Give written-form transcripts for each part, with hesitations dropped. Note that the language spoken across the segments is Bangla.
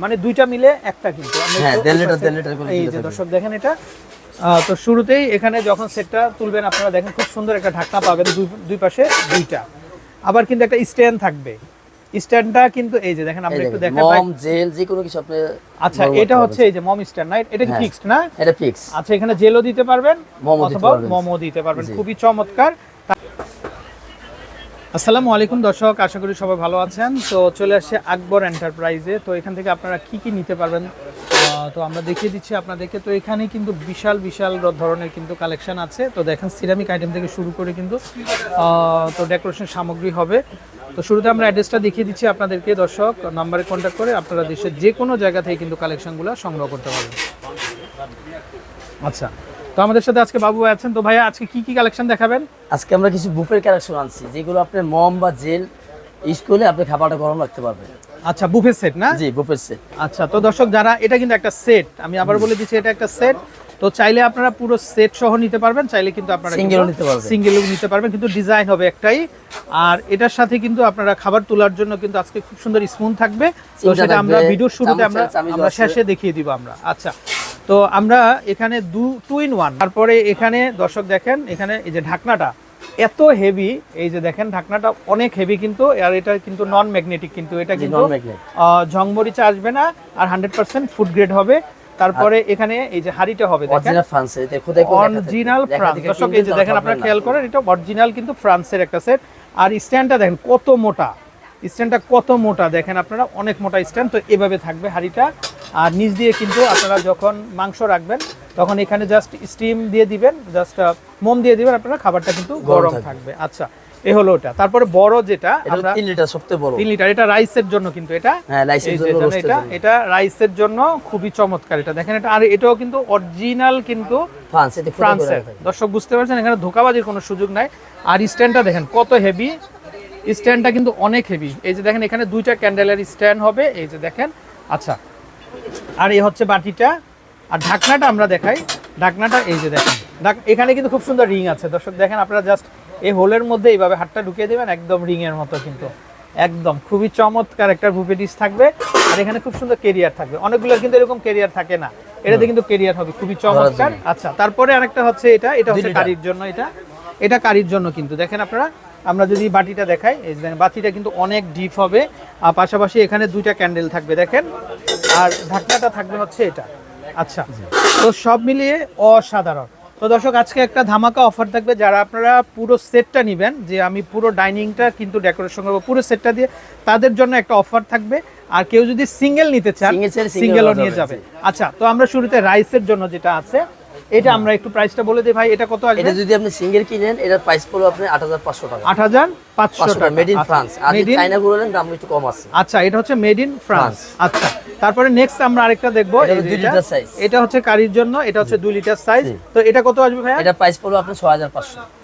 মানে দুইটা মিলে একটা কিন্তু হ্যাঁ 1.5 লিটার করে। এই যে দর্শক দেখেন এটা তো শুরুতেই এখানে যখন সেটটা তুলবেন আপনারা দেখেন খুব সুন্দর একটা ঢাকনা পাবেন দুই পাশে দুইটা। আবার কিন্তু একটা স্ট্যান্ড থাকবে। স্ট্যান্ডটা কিন্তু এই যে দেখেন আমরা একটু দেখাই মম জেল যে কোনো কিছু আপনি। আচ্ছা এটা হচ্ছে এই যে মম স্ট্যান্ড না, এটা কি ফিক্সড না? এটা ফিক্স। আচ্ছা এখানে জেলও দিতে পারবেন অথবা পারবেন, মমও দিতে পারবেন, খুবই চমৎকার। আসসালামু আলাইকুম দর্শক, আশা করি সবাই ভালো আছেন। তো চলে আসছে আকবর এন্টারপ্রাইজে। তো এখান থেকে আপনারা কি কি নিতে পারবেন তো আমরা দেখিয়ে দিচ্ছি আপনাদেরকে। তো এখানে কিন্তু বিশাল বিশাল ধরনের কিন্তু কালেকশন আছে। তো দেখেন সিরামিক আইটেম থেকে শুরু করে কিন্তু তো ডেকোরেশন সামগ্রী হবে। তো শুরুতে আমরা অ্যাড্রেসটা দেখিয়ে দিচ্ছি আপনাদেরকে দর্শক, নাম্বারে কন্ট্যাক্ট করে আপনারা দেশের যে কোনো জায়গা থেকে কিন্তু কালেকশনগুলো সংগ্রহ করতে পারবেন। আচ্ছা তো আমাদের সাথে আজকে বাবু ভাই আছেন। তো ভাইয়া আজকে কি কি কালেকশন দেখাবেন? আজকে আমরা কিছু বুফের কালেকশন আনছি, যেগুলো আপনি মম বা জেল ইউজ করলে আপনি খাবারটা গরম রাখতে পারবেন। আচ্ছা বুফে সেট না? জি বুফের সেট। আচ্ছা তো দর্শক যারা, এটা কিন্তু একটা সেট, আমি আবার বলে দিচ্ছি এটা একটা সেট। তো চাইলে আপনারা পুরো সেট সহ নিতে পারবেন, চাইলে কিন্তু আপনারা সিঙ্গেলও নিতে পারবেন, সিঙ্গেলও নিতে পারবেন, কিন্তু ডিজাইন হবে একটাই। আর এটার সাথে কিন্তু আপনারা খাবার তোলার জন্য কিন্তু আজকে খুব সুন্দর স্পুন থাকবে। তো সেটা আমরা ভিডিওর শুরুতে আমরা শেষে দেখিয়ে দিব আমরা। আচ্ছা তো আমরা এখানে 2 in 1। তারপরে এখানে দর্শক দেখেন, এখানে এই যে ঢাকনাটা এত হেভি, এই যে দেখেন ঢাকনাটা অনেক হেভি কিন্তু। আর এটা কিন্তু নন ম্যাগনেটিক, কিন্তু এটা কিন্তু ঝংমরিচা আসবে না, আর 100% ফুড গ্রেড হবে। তারপরে এখানে এই যে হাড়িটা হবে অরিজিনাল ফ্রান্সের, অরিজিনাল ফ্রান্স। দর্শক এই যে দেখেন আপনারা খেয়াল করেন, এটা অরিজিনাল কিন্তু ফ্রান্সের একটা সেট। আর স্ট্যান্ডটা দেখেন কত মোটা, স্ট্যান্ডটা কত মোটা দেখেন আপনারা, অনেক মোটা স্ট্যান্ড। তো এভাবে থাকবে হাড়িটা, আর নিচ দিয়ে কিন্তু আপনারা যখন মাংস রাখবেন তখন এখানে জাস্ট স্টিম দিয়ে দিবেন, জাস্ট মোম দিয়ে দিবেন, আপনারা খাবারটা কিন্তু গরম থাকবে। আচ্ছা এই হলো ওটা। তারপরে বড় যেটা আমরা 3 লিটার, সবচেয়ে বড় 3 লিটার, এটা রাইসের জন্য কিন্তু এটা। হ্যাঁ রাইসের জন্য, এটা রাইসের জন্য খুবই চমৎকার। এটা দেখেন এটা, আর এটাও কিন্তু অরিজিনাল কিন্তু ফ্রান্সের। দর্শক বুঝতে পারছেন, এখানে ধোঁকাবাজির কোনো সুযোগ নাই। আর স্ট্যান্ডটা দেখেন কত হেভি, স্ট্যান্ডটা কিন্তু অনেক হেভি। এই যে দেখেন এখানে দুইটা ক্যান্ডেলের স্ট্যান্ড হবে, এই যে দেখেন। আচ্ছা আর এই হচ্ছে বাটিটা। আর ঢাকনাটা আমরা দেখাই, ঢাকনাটা এই যে দেখেন, এখানে কিন্তু খুব সুন্দর রিং আছে দর্শক দেখেন। আপনারা জাস্ট এই হোলের মধ্যে এইভাবে হাতটা ঢুকিয়ে দেবেন, একদম রিং এর মতো কিন্তু, একদম খুবই চমৎকার একটা বুফে ডিশ থাকবে। আর এখানে খুব সুন্দর কেরিয়ার থাকবে, অনেকগুলো কিন্তু এরকম কেরিয়ার থাকে না, এটাতে কিন্তু কেরিয়ার হবে, খুবই চমৎকার। আচ্ছা তারপরে আরেকটা হচ্ছে এটা হচ্ছে কারির জন্য, এটা কারির জন্য কিন্তু দেখেন আপনারা। আমরা যদি বাটিটা দেখাই, এই যে বাটিটা কিন্তু অনেক ডিপ হবে, আর পাশাপাশি এখানে দুইটা ক্যান্ডেল থাকবে দেখেন, আর ঢাকনাটা থাকবে হচ্ছে এটা। আচ্ছা তো সব মিলিয়ে অসাধারণ। তো দর্শক আজকে একটা ধামাকা অফার থাকবে, যারা আপনারা পুরো সেটটা নেবেন, যে আমি পুরো ডাইনিংটা কিন্তু ডেকোরেশন করবো পুরো সেটটা দিয়ে, তাদের জন্য একটা অফার থাকবে। আর কেউ যদি সিঙ্গেল নিতে চান সিঙ্গেলও নিয়ে যাবে। আচ্ছা তো আমরা শুরুতে রাইসের জন্য যেটা আছে, এটা আমরা একটু প্রাইসটা বলে দিই ভাই, এটা কত আসবে? এটা যদি আপনি সিঙ্গেল কিনেন, এটার প্রাইস পড়বে আপনি 8500 টাকা। 8500 টাকা, মেড ইন ফ্রান্স। আর চায়না গুলোর দাম একটু কম আছে। আচ্ছা এটা হচ্ছে মেড ইন ফ্রান্স। আচ্ছা তারপরে নেক্সট আমরা আরেকটা দেখবো, এটা 2 লিটার সাইজ। এটা হচ্ছে কারির জন্য, এটা হচ্ছে 2 লিটার সাইজ। তো এটা কত আসবে ভাই? এটা প্রাইস পড়বে আপনার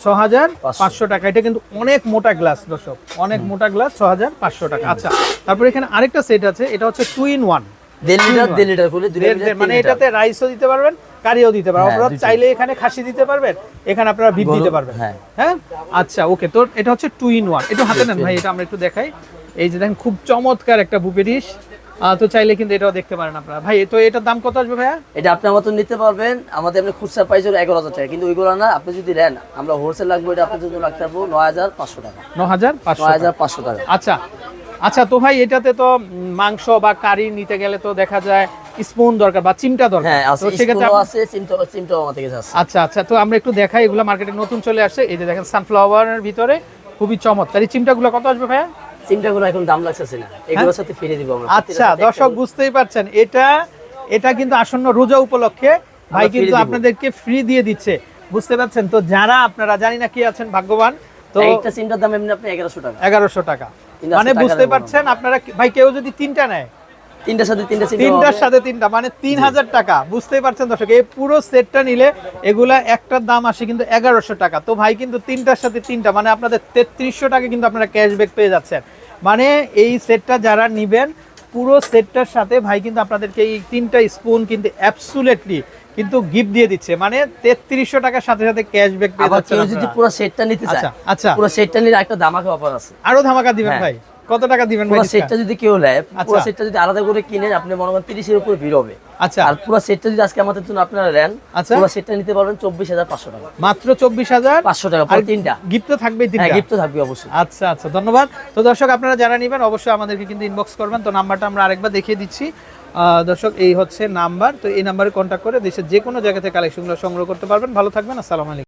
6500 টাকা। এটা কিন্তু অনেক মোটা গ্লাস দর্শক, অনেক মোটা গ্লাস, 6500 টাকা। আচ্ছা তারপরে এখানে আরেকটা সেট আছে, এটা হচ্ছে 2 in 1, 1.5 লিটার করে 2 লিটার, মানে এটাতে রাইসও দিতে পারবেন, কারিও দিতে পারবেন। আপনারা চাইলে এখানে খাসি দিতে পারবেন, এখানে আপনারা বিফ দিতে পারবেন। হ্যাঁ আচ্ছা ওকে। তো এটা হচ্ছে 2 in 1। একটু হাতে নেন ভাই, এটা আমরা একটু দেখাই। এই যে দেখেন খুব চমৎকার একটা বুফে ডিশ। তো চাইলে কিন্তু এটাও দেখতে পারেন আপনারা। ভাই তো এটার দাম কত আসবে ভাইয়া? এটা আপনি আমাদের নিতে পারবেন, আমাদের আপনি খুচরা প্রাইস হলো 11000 টাকা, কিন্তু ওইগুলো না, আপনি যদি নেন আমরা হোলসেল লাগবে, এটা আপনাদের জন্য রাখতে পারবো 9500 টাকা। 9500 টাকা। আচ্ছা আচ্ছা তো ভাই এটাতে তো মাংস বা কারি নিতে গেলে তো দেখা যায় স্পুন দরকার বা চিমটা দরকার। হ্যাঁ তো সেক্ষেত্রে আছে চিমটাও আমাদের কাছে আছে। আচ্ছা আচ্ছা তো আমরা একটু দেখাই, এগুলো মার্কেটে নতুন চলে আসছে। এই যে দেখেন সানফ্লাওয়ারের ভিতরে খুবই চমৎকার। এই চিমটাগুলো কত আসবে ভাইয়া? চিমটাগুলো এখন দাম লাগছে না, এগুলোর সাথে ফিরে দিব আমরা। আচ্ছা দর্শক বুঝতেই পারছেন, এটা কিন্তু আসন্ন রোজা উপলক্ষে ভাই কিন্তু আপনাদেরকে ফ্রি দিয়ে দিচ্ছে, বুঝতে পারছেন। তো যারা আপনারা জানি না কি আছেন ভাগ্যবান, তো একটা চিমটার দাম এমনি আপনি 1100 টাকা। 1100 টাকা মানে বুঝতে পারছেন আপনারা ভাই, কেউ যদি তিনটা নেয়, তিনটার সাথে তিনটা মানে 3000 টাকা, বুঝতেই পারছেন দর্শক। এই পুরো সেটটা নিলে এগুলা একটার দাম আসে কিন্তু 1100 টাকা। তো ভাই কিন্তু তিনটার সাথে তিনটা মানে আপনাদের 3300 টাকা কিন্তু আপনারা ক্যাশব্যাক পেয়ে যাচ্ছেন। মানে এই সেটটা যারা নিবেন, পুরো সেটটার সাথে ভাই কিন্তু আপনাদেরকে এই 3টা স্পুন কিন্তু অ্যাবসুলেটলি কিন্তু গিফট দিয়ে দিচ্ছে, মানে 3300 টাকার সাথে সাথে ক্যাশব্যাক পেয়ে যাচ্ছেন। কেউ যদি পুরো সেটটা নিতে চায়, আচ্ছা পুরো সেটটা নিলে একটা ধামাকা অফার আছে, আরো ধামাকা দিবেন ভাই। কত টাকা দিবেন ভাই পুরো সেটটা যদি কেউ নেয়, পুরো আচ্ছা। সেটটা যদি আলাদা করে কিনেন, আপনি মনে করেন 30 এর উপরে ভিড় হবে। আচ্ছা আর পুরো সেটটা যদি আজকে আমাদের জন্য আপনারা নেন, আচ্ছা। পুরো সেটটা নিতে পারবেন 24,500 টাকা। মাত্র 24,500 টাকা আর পুরো তিনটা। গিফট তো থাকবেই হ্যাঁ, তিনটা। গিফট তো থাকবে অবশ্যই। আচ্ছা আচ্ছা, ধন্যবাদ। তো দর্শক আপনারা যারা নেবেন অবশ্যই আমাদেরকে কিন্তু ইনবক্স করবেন। তো নাম্বারটা আমরা আরেকবার দেখিয়ে দিচ্ছি। দর্শক এই হচ্ছে নাম্বার। তো এই নাম্বারে কন্ট্যাক্ট করে দেশের যে কোনো জায়গা থেকে কালেকশনগুলো সংগ্রহ করতে পারবেন। ভালো থাকবেন, আসসালামু আলাইকুম।